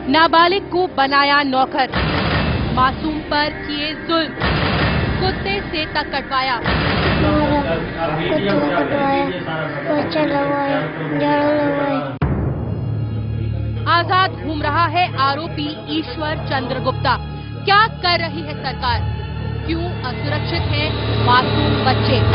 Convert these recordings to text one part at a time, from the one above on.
नाबालिग को बनाया नौकर, मासूम पर किए जुल्म, कुत्ते से तक कटवाया। आजाद घूम रहा है आरोपी ईश्वर चंद्र गुप्ता। क्या कर रही है सरकार? क्यों असुरक्षित है मासूम बच्चे?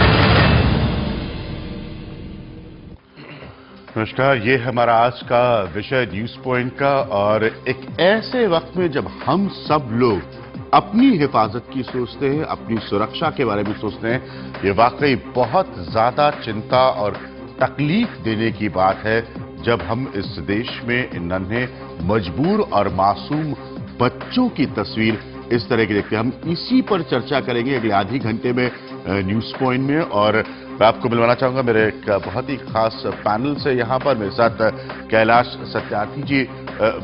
नमस्कार, ये हमारा आज का विषय न्यूज पॉइंट का। और एक ऐसे वक्त में जब हम सब लोग अपनी हिफाजत की सोचते हैं, अपनी सुरक्षा के बारे में सोचते हैं, ये वाकई बहुत ज्यादा चिंता और तकलीफ देने की बात है जब हम इस देश में नन्हे, मजबूर और मासूम बच्चों की तस्वीर इस तरह की देखते हैं। हम इसी पर चर्चा करेंगे अगले आधे घंटे में न्यूज पॉइंट में। और मैं आपको मिलवाना चाहूंगा मेरे एक बहुत ही खास पैनल से। यहां पर मेरे साथ कैलाश सत्यार्थी जी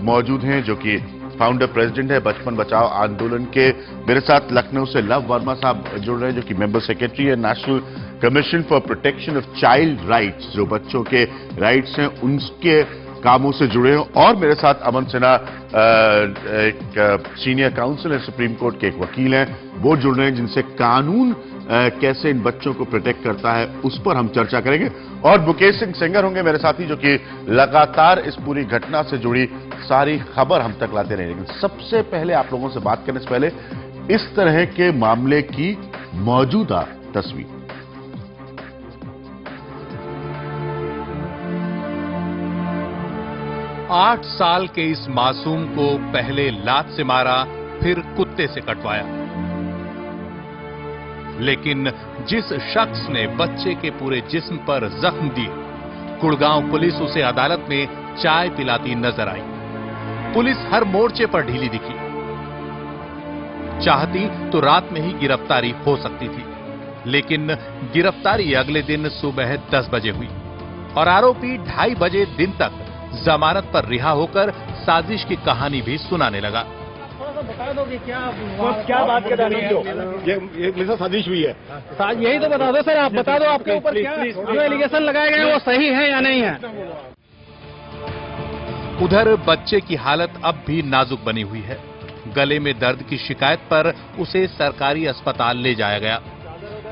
मौजूद हैं, जो कि फाउंडर प्रेसिडेंट है बचपन बचाओ आंदोलन के। मेरे साथ लखनऊ से लव वर्मा साहब जुड़ रहे हैं, जो कि मेंबर सेक्रेटरी है national commission for protection of child rights, जो बच्चों के राइट्स हैं उनके कामों से जुड़े हैं। और मेरे साथ अमन सिन्हा, एक सीनियर काउंसिल है सुप्रीम कोर्ट के, एक वकील हैं, वो जुड़ रहे हैं, जिनसे कानून कैसे इन बच्चों को प्रोटेक्ट करता है उस पर हम चर्चा करेंगे। और मुकेश सिंह सेंगर होंगे मेरे साथी, जो कि लगातार इस पूरी घटना से जुड़ी सारी खबर हम तक लाते रहे। लेकिन सबसे पहले आप लोगों से बात करने से पहले इस तरह के मामले की मौजूदा तस्वीर। आठ साल के इस मासूम को पहले लात से मारा, फिर कुत्ते से कटवाया। लेकिन जिस शख्स ने बच्चे के पूरे जिस्म पर जख्म दिए, गुड़गांव पुलिस उसे अदालत में चाय पिलाती नजर आई। पुलिस हर मोर्चे पर ढीली दिखी। चाहती तो रात में ही गिरफ्तारी हो सकती थी, लेकिन गिरफ्तारी अगले दिन सुबह 10 बजे हुई और आरोपी 2:30 बजे दिन तक जमानत पर रिहा होकर साजिश की कहानी भी सुनाने लगा। बता दो कि क्या बात कर रहे हैं? ये साजिश हुई है। यही तो बता दो सर, आप बता दो आपके ऊपर क्या जो एलिगेशन लगाए गए हैं वो सही है या नहीं है। उधर बच्चे की हालत अब भी नाजुक बनी हुई है। गले में दर्द की शिकायत पर उसे सरकारी अस्पताल ले जाया गया।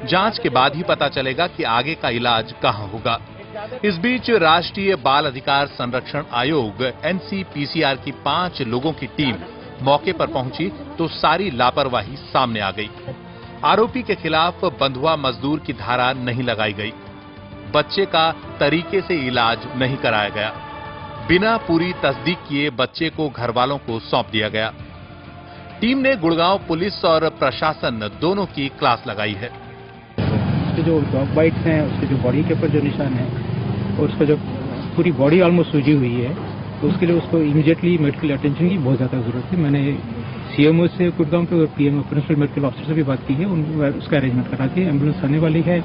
जांच के बाद ही पता चलेगा कि आगे का इलाज कहां होगा। इस बीच राष्ट्रीय बाल अधिकार संरक्षण आयोग एनसीपीसीआर की 5 लोगों की टीम मौके पर पहुंची तो सारी लापरवाही सामने आ गई। आरोपी के खिलाफ बंधुआ मजदूर की धारा नहीं लगाई गई। बच्चे का तरीके से इलाज नहीं कराया गया। बिना पूरी तस्दीक किए बच्चे को घर वालों को सौंप दिया गया। टीम ने गुड़गांव पुलिस और प्रशासन दोनों की क्लास लगाई है। उसके जो डॉग बाइट्स हैं, उसके जो बॉडी के ऊपर जो निशान है और उसका जो पूरी बॉडी ऑलमोस्ट सूजी हुई है, तो उसके लिए उसको इमीडिएटली मेडिकल अटेंशन की बहुत ज्यादा जरूरत है। मैंने सीएमओ से गुड़गांव के और पीएमओ प्रिंसिपल मेडिकल ऑफिसर से भी बात की है, उसका अरेंजमेंट करा के एम्बुलेंस आने वाली है।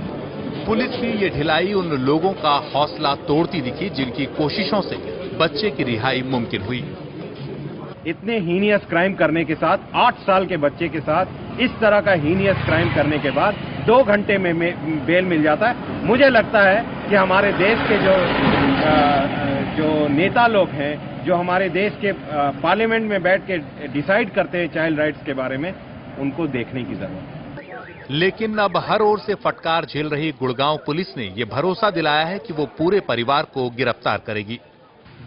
पुलिस की ये ढिलाई उन लोगों का हौसला तोड़ती दिखी जिनकी कोशिशों से बच्चे की रिहाई मुमकिन हुई। इतने हीनियस क्राइम करने के साथ, 8 साल के बच्चे के साथ इस तरह का हीनियस क्राइम करने के बाद 2 घंटे में बेल मिल जाता है। मुझे लगता है कि हमारे देश के जो नेता लोग हैं, जो हमारे देश के पार्लियामेंट में बैठ के डिसाइड करते हैं चाइल्ड राइट्स के बारे में, उनको देखने की जरूरत है। लेकिन अब हर ओर से फटकार झेल रही गुड़गांव पुलिस ने यह भरोसा दिलाया है कि वो पूरे परिवार को गिरफ्तार करेगी।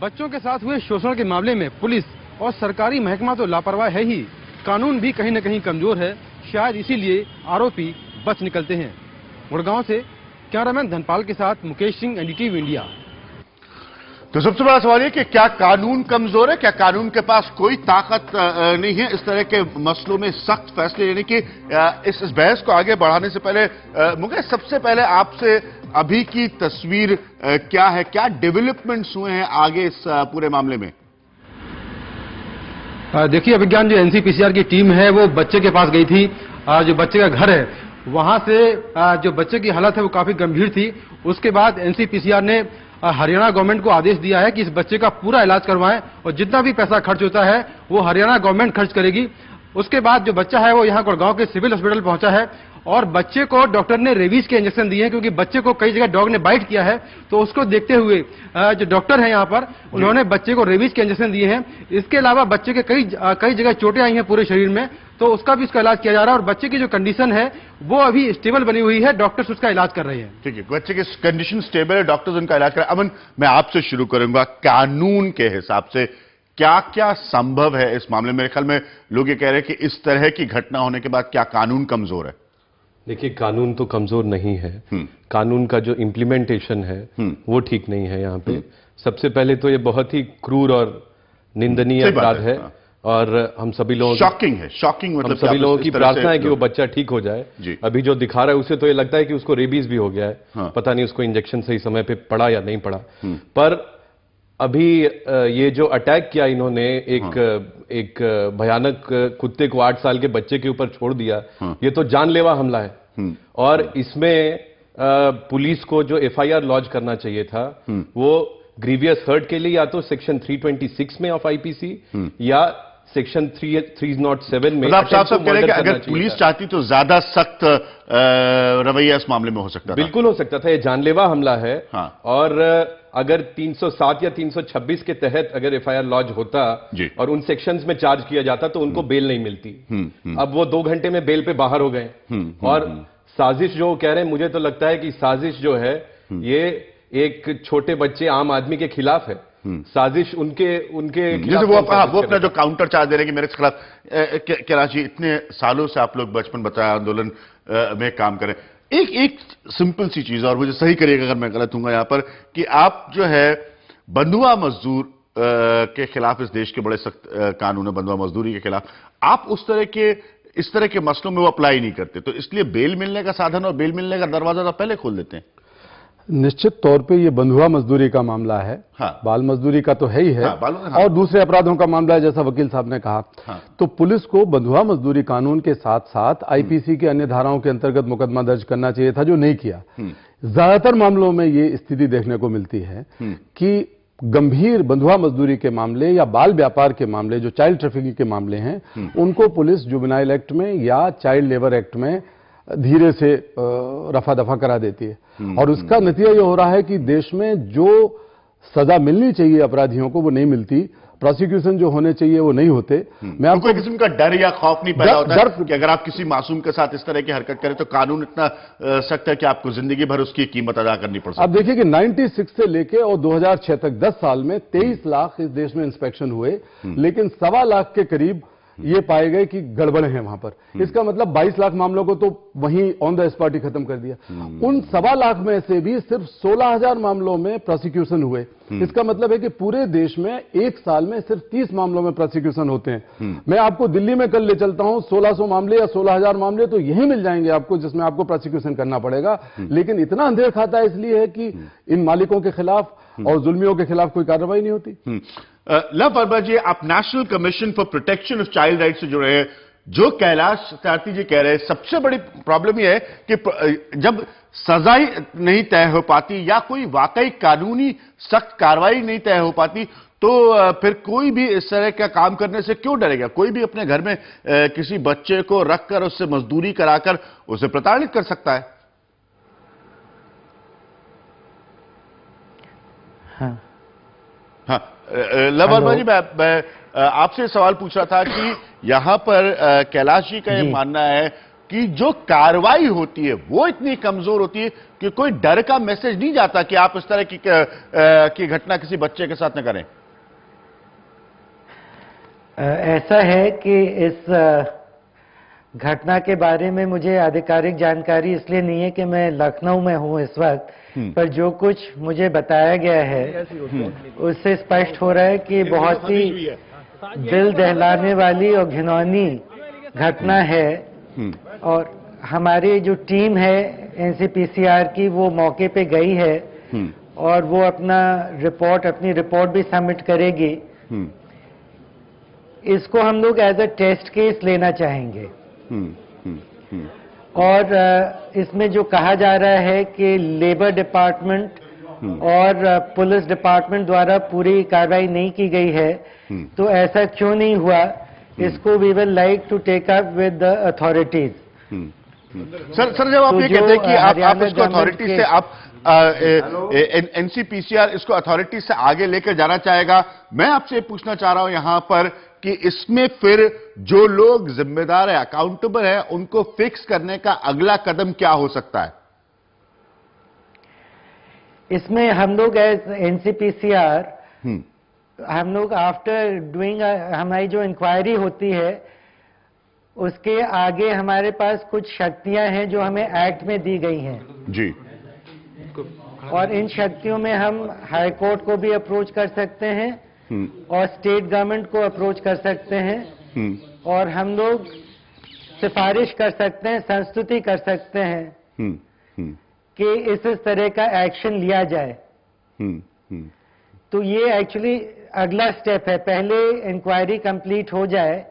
बच्चों के साथ हुए शोषण के मामले में पुलिस और सरकारी महकमा तो लापरवाह है ही, कानून भी कहीं न कहीं कमजोर है। शायद इसीलिए आरोपी बच निकलते हैं। गुड़गांव से कैमरामैन धनपाल के साथ मुकेश सिंह, एनडीटीवी इंडिया। तो सबसे बड़ा सवाल ये कि क्या कानून कमजोर है? क्या कानून के पास कोई ताकत नहीं है इस तरह के मसलों में सख्त फैसले लेने की? इस बहस को आगे बढ़ाने से पहले मुकेश, सबसे पहले आपसे अभी की तस्वीर क्या है? क्या डेवलपमेंट्स हुए हैं आगे इस पूरे मामले में? देखिए अभिज्ञान, जो एनसीपीसीआर की टीम है वो बच्चे के पास गई थी। जो बच्चे का घर है वहां से जो बच्चे की हालत है वो काफी गंभीर थी। उसके बाद एनसीपीसीआर ने हरियाणा गवर्नमेंट को आदेश दिया है कि इस बच्चे का पूरा इलाज करवाएं और जितना भी पैसा खर्च होता है वो हरियाणा गवर्नमेंट खर्च करेगी। उसके बाद जो बच्चा है वो यहाँ गुड़गांव के सिविल हॉस्पिटल पहुंचा है और बच्चे को डॉक्टर ने रेबीज के इंजेक्शन दिए हैं, क्योंकि बच्चे को कई जगह डॉग ने बाइट किया है। तो उसको देखते हुए जो डॉक्टर है यहाँ पर, उन्होंने बच्चे को रेबीज के इंजेक्शन दिए हैं। इसके अलावा बच्चे के कई जगह चोटें आई हैं पूरे शरीर में, तो उसका भी उसका इलाज किया जा रहा है। और बच्चे की जो कंडीशन है वो अभी स्टेबल बनी हुई है, डॉक्टर्स उसका इलाज कर रहे हैं। ठीक है, बच्चे की कंडीशन स्टेबल है, डॉक्टर्स उनका इलाज कर रहे हैं। अमन, मैं आपसे शुरू करूंगा। कानून के हिसाब से क्या क्या संभव है इस मामले में? मेरे ख्याल में लोग ये कह रहे हैं कि इस तरह की घटना होने के बाद क्या कानून कमजोर है? देखिए, कानून तो कमजोर नहीं है, कानून का जो इम्प्लीमेंटेशन है वो ठीक नहीं है। यहाँ पे सबसे पहले तो ये बहुत ही क्रूर और निंदनीय अपराध है। और हम सभी लोगों शॉकिंग है, शॉकिंग मतलब हम सभी लोगों की प्रार्थना है कि वो बच्चा ठीक हो जाए। अभी जो दिखा रहा है उसे तो ये लगता है कि उसको रेबीज भी हो गया है। पता नहीं उसको इंजेक्शन सही समय पे पड़ा या नहीं पड़ा। पर अभी ये जो अटैक किया इन्होंने, एक भयानक कुत्ते को 8 साल के बच्चे के ऊपर छोड़ दिया, ये तो जानलेवा हमला है। और इसमें पुलिस को जो FIR लॉन्च करना चाहिए था वो ग्रीवियस हर्ट के लिए या तो सेक्शन 326 में ऑफ IPC या सेक्शन 307 में। आप साफ साफ कह रहे हैं कि अगर पुलिस चाहती तो ज्यादा सख्त रवैया इस मामले में हो सकता था। बिल्कुल हो सकता था। ये जानलेवा हमला है। और अगर 307 या 326 के तहत अगर FIR लॉन्च होता और उन सेक्शंस में चार्ज किया जाता तो उनको बेल नहीं मिलती। अब वो 2 घंटे में बेल पे बाहर हो गए। और साजिश जो कह रहे हैं, मुझे तो लगता है कि साजिश जो है ये एक छोटे बच्चे आम आदमी के खिलाफ है। साजिश उनके जैसे वो अपना जो काउंटर चार्ज दे रहे हैं कि मेरे खिलाफ कराची इतने सालों से आप लोग बचपन बचाए आंदोलन में काम करें। एक सिंपल सी चीज, और मुझे सही करिएगा अगर मैं गलत हूंगा यहाँ पर, कि आप जो है बंधुआ मजदूर के खिलाफ, इस देश के बड़े सख्त कानून है बंधुआ मजदूरी के खिलाफ, आप इस तरह के मसलों में वो अप्लाई नहीं करते, तो इसलिए बेल मिलने का साधन और बेल मिलने का दरवाजा तो पहले खोल देते हैं। निश्चित तौर पे ये बंधुआ मजदूरी का मामला है। बाल मजदूरी का तो है ही है। और दूसरे अपराधों का मामला है, जैसा वकील साहब ने कहा। तो पुलिस को बंधुआ मजदूरी कानून के साथ साथ IPC के अन्य धाराओं के अंतर्गत मुकदमा दर्ज करना चाहिए था, जो नहीं किया। ज्यादातर मामलों में ये स्थिति देखने को मिलती है कि गंभीर बंधुआ मजदूरी के मामले या बाल व्यापार के मामले, जो चाइल्ड ट्रैफिकिंग के मामले हैं, उनको पुलिस जुवेनाइल एक्ट में या चाइल्ड लेबर एक्ट में धीरे से रफा दफा करा देती है। और उसका नतीजा ये हो रहा है कि देश में जो सजा मिलनी चाहिए अपराधियों को वो नहीं मिलती, प्रोसिक्यूशन जो होने चाहिए वो नहीं होते। मैं आपको कोई किस्म का डर या खौफ नहीं पैदा होता है कि अगर आप किसी मासूम के साथ इस तरह की हरकत करें तो कानून इतना सख्त है कि आपको जिंदगी भर उसकी कीमत अदा करनी पड़ सकती है। अब देखिए कि 96 से लेके और 2006 तक 10 साल में 23 लाख इस देश में इंस्पेक्शन हुए, लेकिन 1.25 लाख के करीब ये पाए गए कि गड़बड़ है वहां पर। इसका मतलब 22 लाख मामलों को तो वहीं ऑन द स्पॉट ही खत्म कर दिया। उन 1.25 लाख में से भी सिर्फ 16,000 मामलों में प्रोसिक्यूशन हुए। इसका मतलब है कि पूरे देश में एक साल में सिर्फ 30 मामलों में प्रोसिक्यूशन होते हैं। मैं आपको दिल्ली में कल ले चलता हूं, 1600 मामले या 16,000 मामले तो यही मिल जाएंगे आपको, जिसमें आपको प्रोसिक्यूशन करना पड़ेगा। लेकिन इतना अंधेर खाता है इसलिए है कि इन मालिकों के खिलाफ और जुल्मियों के खिलाफ कोई कार्रवाई नहीं होती। लव वर्मा जी, आप national commission for protection of child rights से जुड़े हैं। जो कैलाश सत्यार्थी जी कह रहे हैं, सबसे बड़ी प्रॉब्लम यह है कि जब सजाई नहीं तय हो पाती या कोई वाकई कानूनी सख्त कार्रवाई नहीं तय हो पाती, तो फिर कोई भी इस तरह का काम करने से क्यों डरेगा? कोई भी अपने घर में किसी बच्चे को रखकर उससे मजदूरी कराकर उसे प्रताड़ित कर सकता है। हाँ, लव वर्मा जी, मैं आपसे सवाल पूछ रहा था कि यहां पर कैलाश जी का यह मानना है कि जो कार्रवाई होती है वो इतनी कमजोर होती है कि कोई डर का मैसेज नहीं जाता कि आप इस तरह की घटना किसी बच्चे के साथ न करें। ऐसा है कि इस घटना के बारे में मुझे आधिकारिक जानकारी इसलिए नहीं है कि मैं लखनऊ में हूं इस वक्त, पर जो कुछ मुझे बताया गया है उससे स्पष्ट हो रहा है कि बहुत ही दिल दहलाने वाली और घिनौनी घटना है। और हमारी जो टीम है NCPCR की, वो मौके पे गई है और वो अपनी रिपोर्ट भी सबमिट करेगी। इसको हम लोग एज अ टेस्ट केस लेना चाहेंगे। और इसमें जो कहा जा रहा है कि लेबर डिपार्टमेंट और पुलिस डिपार्टमेंट द्वारा पूरी कार्रवाई नहीं की गई है, तो ऐसा क्यों नहीं हुआ, इसको we will like to take up with the authorities. Sir जब आप ये कहते हैं कि आप इसको अथॉरिटी से आप एनसीपीसीआर इसको अथॉरिटी से आगे लेकर जाना चाहेगा, मैं आपसे पूछना चाह रहा हूं यहां पर कि इसमें फिर जो लोग जिम्मेदार है, अकाउंटेबल है, उनको फिक्स करने का अगला कदम क्या हो सकता है? इसमें हम लोग एज एनसीपीसीआर हम लोग आफ्टर डूइंग हमारी जो इंक्वायरी होती है उसके आगे हमारे पास कुछ शक्तियां हैं जो हमें एक्ट में दी गई हैं जी, और इन शक्तियों में हम हाई कोर्ट को भी अप्रोच कर सकते हैं और स्टेट गवर्नमेंट को अप्रोच कर सकते हैं और हम लोग सिफारिश कर सकते हैं, संस्तुति कर सकते हैं कि इस तरह का एक्शन लिया जाए। तो ये एक्चुअली अगला स्टेप है, पहले इंक्वायरी कंप्लीट हो जाए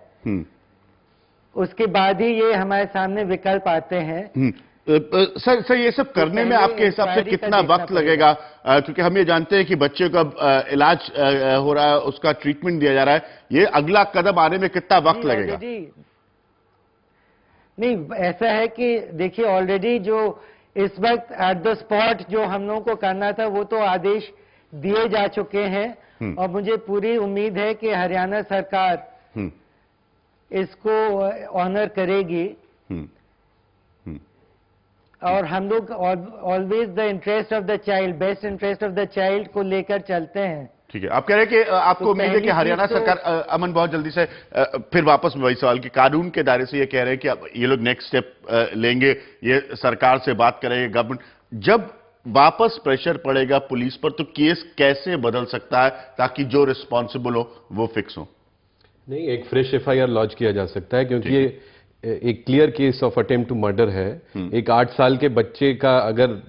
उसके बाद ही ये हमारे सामने विकल्प आते हैं। सर ये सब करने में आपके हिसाब से कितना वक्त लगेगा? क्योंकि हम ये जानते हैं कि बच्चे का इलाज हो रहा है, उसका ट्रीटमेंट दिया जा रहा है, ये अगला कदम आने में कितना वक्त लगेगा? नहीं, ऐसा है कि देखिए ऑलरेडी जो इस वक्त एट द स्पॉट जो हम लोगों को करना था वो तो आदेश दिए जा चुके हैं और मुझे पूरी उम्मीद है कि हरियाणा सरकार इसको ऑनर करेगी और हम लोग always the interest of the child, best interest of the child को लेकर चलते हैं। ठीक है, आप कह रहे हैं कि आपको उम्मीद है कि हरियाणा सरकार अमन बहुत जल्दी से फिर वापस वही सवाल कि कानून के दायरे से ये कह रहे हैं कि अब ये लोग नेक्स्ट स्टेप लेंगे, ये सरकार से बात करेंगे गवर्नमेंट, जब वापस प्रेशर पड़ेगा पुलिस पर तो केस कैसे बदल सकता है ताकि जो रिस्पॉन्सिबल हो वो फिक्स हो? नहीं, एक फ्रेश एफआईआर लॉन्च किया जा सकता है क्योंकि ये एक clear case of attempt to murder है। एक 8 साल के बच्चे का अगर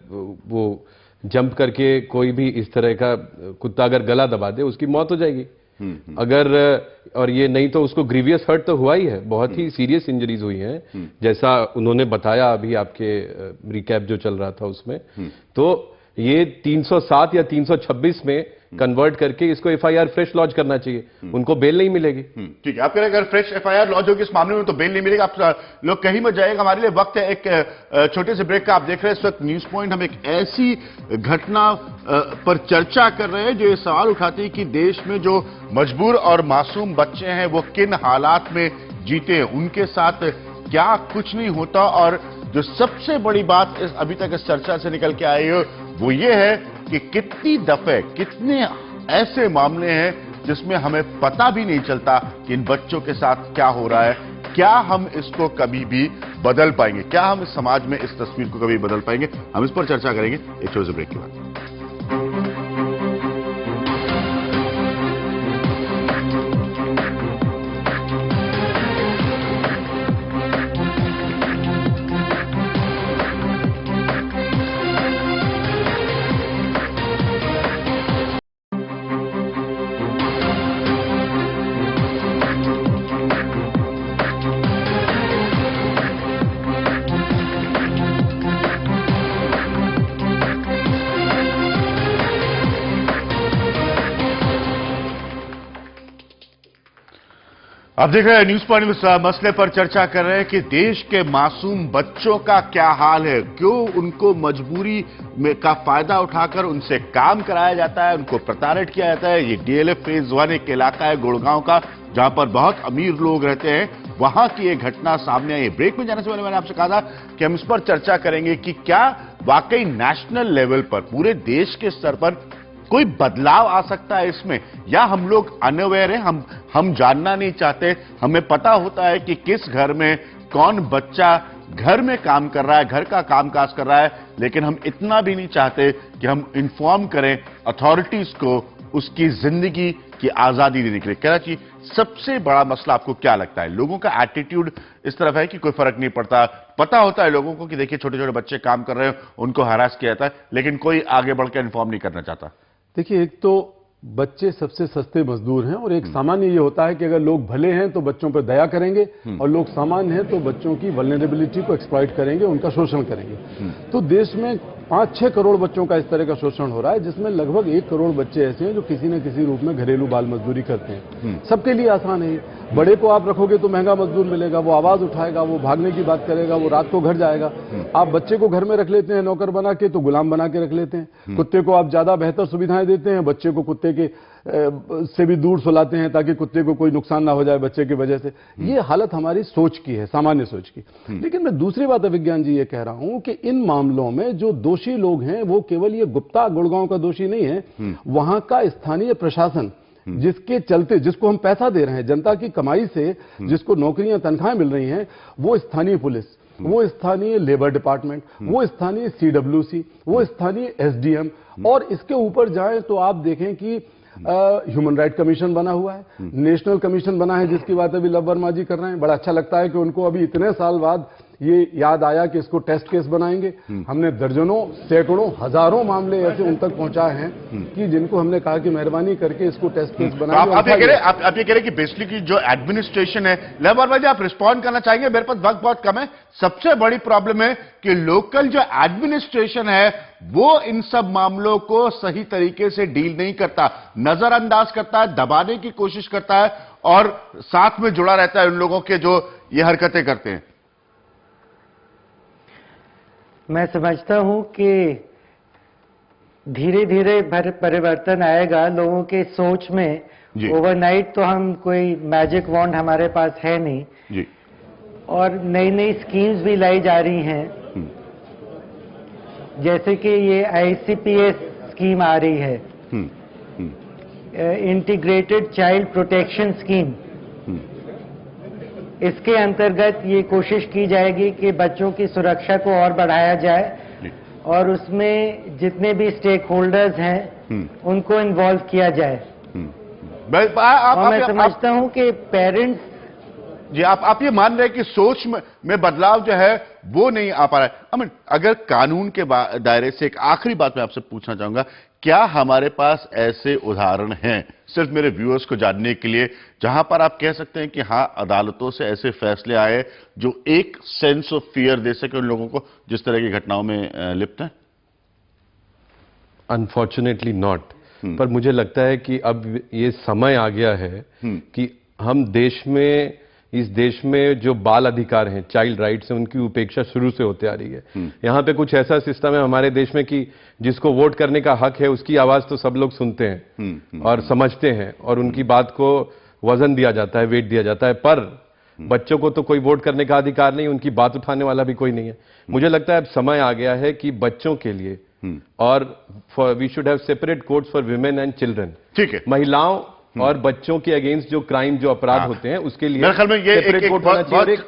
वो जंप करके कोई भी इस तरह का कुत्ता अगर गला दबा दे उसकी मौत हो जाएगी। अगर और ये नहीं तो उसको ग्रीवियस हर्ट तो हुआ ही है, बहुत ही सीरियस इंजरीज हुई हैं जैसा उन्होंने बताया अभी आपके रिकैप जो चल रहा था उसमें। तो ये 307 या 326 में कन्वर्ट करके इसको एफआईआर फ्रेश लॉन्च करना चाहिए, उनको बेल नहीं मिलेगी। ठीक है, आप कह रहे हैं अगर फ्रेश एफआईआर लॉन्च होगी इस मामले में तो बेल नहीं मिलेगी। आप लोग कहीं मत जाएगा, हमारे लिए वक्त है एक छोटे से ब्रेक का। आप देख रहे हैं इस वक्त न्यूज पॉइंट, हम एक ऐसी घटना पर चर्चा कर रहे हैं जो ये सवाल उठाती है कि देश में जो मजबूर और मासूम बच्चे हैं वो किन हालात में जीते, उनके साथ क्या कुछ नहीं होता। और जो सबसे बड़ी बात अभी तक इस चर्चा से निकल के आई है वो ये है कि कितनी दफे कितने ऐसे मामले हैं जिसमें हमें पता भी नहीं चलता कि इन बच्चों के साथ क्या हो रहा है। क्या हम इसको कभी भी बदल पाएंगे? क्या हम इस समाज में इस तस्वीर को कभी बदल पाएंगे? हम इस पर चर्चा करेंगे एक छोटे से ब्रेक के बाद। आप देख रहे हैं न्यूज पॉइंट, इस मसले पर चर्चा कर रहे हैं कि देश के मासूम बच्चों का क्या हाल है, क्यों उनको मजबूरी में का फायदा उठाकर उनसे काम कराया जाता है, उनको प्रताड़ित किया जाता है। ये डीएलएफ फेज 1 एक इलाका है गुड़गांव का जहां पर बहुत अमीर लोग रहते हैं, वहां की एक घटना सामने आई। ब्रेक में जाने से पहले मैंने आपसे कहा था कि हम इस पर चर्चा करेंगे कि क्या वाकई नेशनल लेवल पर पूरे देश के स्तर पर कोई बदलाव आ सकता है इसमें, या हम लोग अनअवेयर हैं, हम जानना नहीं चाहते। हमें पता होता है कि किस घर में कौन बच्चा घर में काम कर रहा है, घर का कामकाज कर रहा है, लेकिन हम इतना भी नहीं चाहते कि हम इन्फॉर्म करें अथॉरिटीज को उसकी जिंदगी की आजादी देने के लिए। कराची सबसे बड़ा मसला आपको क्या लगता है? लोगों का एटीट्यूड इस तरफ है कि कोई फर्क नहीं पड़ता, पता होता है लोगों को कि देखिए छोटे छोटे बच्चे काम कर रहे हैं, उनको हरास किया जाता है, लेकिन कोई आगे बढ़कर इन्फॉर्म नहीं करना चाहता। देखिए, एक तो बच्चे सबसे सस्ते मजदूर हैं और एक सामान्य ये होता है कि अगर लोग भले हैं तो बच्चों पर दया करेंगे और लोग सामान्य हैं तो बच्चों की वल्नरेबिलिटी को एक्सप्लॉइट करेंगे, उनका शोषण करेंगे। तो देश में 5-6 करोड़ बच्चों का इस तरह का शोषण हो रहा है, जिसमें लगभग 1 करोड़ बच्चे ऐसे हैं जो किसी न किसी रूप में घरेलू बाल मजदूरी करते हैं। सबके लिए आसान है। बड़े को आप रखोगे तो महंगा मजदूर मिलेगा, वो आवाज उठाएगा, वो भागने की बात करेगा, वो रात को घर जाएगा। आप बच्चे को घर में रख लेते हैं नौकर बना के, तो गुलाम बना के रख लेते हैं। कुत्ते को आप ज्यादा बेहतर सुविधाएं देते हैं, बच्चे को कुत्ते के से भी दूर सुलाते हैं ताकि कुत्ते को कोई नुकसान ना हो जाए बच्चे की वजह से। ये हालत हमारी सोच की है, सामान्य सोच की। लेकिन मैं दूसरी बात अभिज्ञान जी ये कह रहा हूं कि इन मामलों में जो दोषी लोग हैं वो केवल ये गुप्ता गुड़गांव का दोषी नहीं है, वहां का स्थानीय प्रशासन जिसके चलते, जिसको हम पैसा दे रहे हैं जनता की कमाई से, जिसको नौकरियां तनख्वाहें मिल रही हैं, वो स्थानीय पुलिस, वो स्थानीय लेबर डिपार्टमेंट, वो स्थानीय CWC, वो स्थानीय SDM, और इसके ऊपर जाएं तो आप देखें कि ह्यूमन राइट कमीशन बना हुआ है, नेशनल कमीशन बना है जिसकी बात अभी लव वर्मा जी कर रहे हैं। बड़ा अच्छा लगता है कि उनको अभी इतने साल बाद ये याद आया कि इसको टेस्ट केस बनाएंगे। हमने दर्जनों, सैकड़ों, हजारों मामले ऐसे उन तक पहुंचाए हैं कि जिनको हमने कहा कि मेहरबानी करके इसको टेस्ट केस बनाएंगे। आप ये कह रहे कि बेसिकली जो एडमिनिस्ट्रेशन है, लव वर्मा जी आप रिस्पॉन्ड करना चाहेंगे? मेरे पास वक्त बहुत कम है। सबसे बड़ी प्रॉब्लम है कि लोकल जो एडमिनिस्ट्रेशन है वो इन सब मामलों को सही तरीके से डील नहीं करता, नजरअंदाज करता है, दबाने की कोशिश करता है और साथ में जुड़ा रहता है उन लोगों के जो ये हरकतें करते हैं। मैं समझता हूं कि धीरे धीरे परिवर्तन आएगा लोगों के सोच में। ओवरनाइट तो हम कोई मैजिक वॉन्ड हमारे पास है नहीं जी। और नई नई स्कीम्स भी लाई जा रही हैं, जैसे कि ये ICPS स्कीम आ रही है, इंटीग्रेटेड चाइल्ड प्रोटेक्शन स्कीम। इसके अंतर्गत ये कोशिश की जाएगी कि बच्चों की सुरक्षा को और बढ़ाया जाए और उसमें जितने भी स्टेक होल्डर्स हैं उनको इन्वॉल्व किया जाए। और मैं समझता हूं कि पेरेंट्स जी, आप ये मान रहे हैं कि सोच में बदलाव जो है वो नहीं आ पा रहा है। अमन, अगर कानून के दायरे से एक आखिरी बात मैं आपसे पूछना चाहूंगा, क्या हमारे पास ऐसे उदाहरण हैं, सिर्फ मेरे व्यूअर्स को जानने के लिए, जहां पर आप कह सकते हैं कि हां अदालतों से ऐसे फैसले आए जो एक सेंस ऑफ फियर दे सके उन लोगों को जिस तरह की घटनाओं में लिप्त हैं? अनफॉर्चुनेटली नॉट, पर मुझे लगता है कि अब ये समय आ गया है कि हम इस देश में जो बाल अधिकार हैं, चाइल्ड राइट्स हैं, उनकी उपेक्षा शुरू से होते आ रही है। यहाँ पे कुछ ऐसा सिस्टम है हमारे देश में कि जिसको वोट करने का हक है उसकी आवाज तो सब लोग सुनते हैं और समझते हैं और उनकी बात को वजन दिया जाता है, वेट दिया जाता है, पर बच्चों को तो कोई वोट करने का अधिकार नहीं, उनकी बात उठाने वाला भी कोई नहीं है। मुझे लगता है अब समय आ गया है कि बच्चों के लिए और we should have separate courts for women and children. ठीक है, महिलाओं और बच्चों के अगेंस्ट जो क्राइम, जो अपराध होते हैं उसके लिए सेपरेट कोर्ट होना चाहिए और एक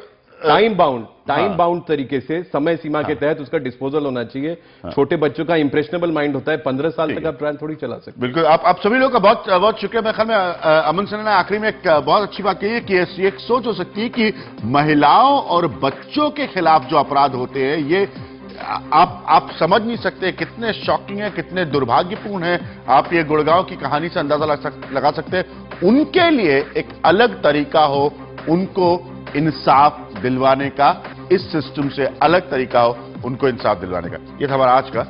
टाइम बाउंड तरीके से, समय सीमा के तहत उसका डिस्पोजल होना चाहिए। छोटे बच्चों का इंप्रेशनेबल माइंड होता है, 15 साल तक आप ट्रायल थोड़ी चला सकते। बिल्कुल, आप सभी लोगों का बहुत बहुत शुक्रिया। मेरे ख्याल में अमन सिन्हा ने आखिरी में एक बहुत अच्छी बात कही है कि एक सोच हो सकती है कि महिलाओं और बच्चों के खिलाफ जो अपराध होते हैं ये आप समझ नहीं सकते कितने शॉकिंग है, कितने दुर्भाग्यपूर्ण है। आप ये गुड़गांव की कहानी से अंदाजा लगा सकते हैं। उनके लिए एक अलग तरीका हो उनको इंसाफ दिलवाने का, इस सिस्टम से अलग तरीका हो उनको इंसाफ दिलवाने का। ये था हमारा आज का